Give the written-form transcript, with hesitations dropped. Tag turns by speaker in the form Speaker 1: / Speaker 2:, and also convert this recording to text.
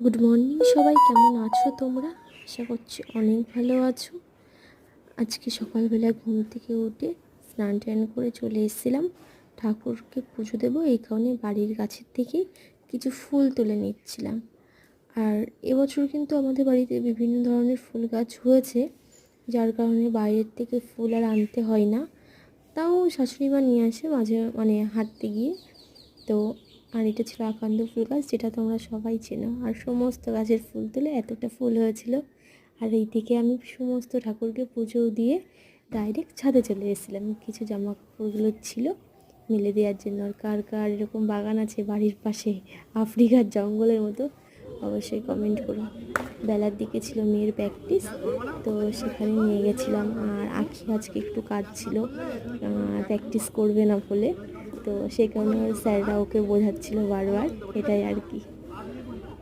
Speaker 1: Good morning সবাই, কেমন আছো তোমরা? আশা করছি অনেক ভালো আছো। আজকে সকালবেলা ঘুম থেকে উঠে স্নান টান করে চলে এসেছিলাম ঠাকুরকে পুজো দেবো, এই কারণে বাড়ির গাছের থেকে কিছু ফুল তুলে নিচ্ছিলাম। আর এবছর কিন্তু আমাদের বাড়িতে বিভিন্ন ধরনের ফুল গাছ হয়েছে, যার কারণে বাইরের থেকে ফুল আর আনতে হয় না। তাও শাশুড়ি মা নিয়ে আসে মাঝে, হাঁটতে গিয়ে। তো আর এটা ছিল আকান্দ ফুল গাছ, যেটা তোমরা সবাই চেনো। আর সমস্ত গাছের ফুল তুলে এতটা ফুল হয়েছিল। আর এই থেকে আমি সমস্ত ঠাকুরকে পুজো দিয়ে ডাইরেক্ট ছাদে চলে এসেছিলাম। কিছু জামা কাপড়গুলো ছিল মেলে দেওয়ার জন্য। আর কার কার এরকম বাগান আছে বাড়ির পাশে আফ্রিকার জঙ্গলের মতো, অবশ্যই কমেন্ট করো। বেলার দিকে ছিল মেয়ের প্র্যাকটিস, তো সেখানে নিয়ে গেছিলাম। আর আঁখি আজকে একটু কাজ ছিল, প্র্যাকটিস করবে না বলে, তো সেই কারণে স্যাররা ওকে বোঝাচ্ছিল বারবার, এটাই আর কি।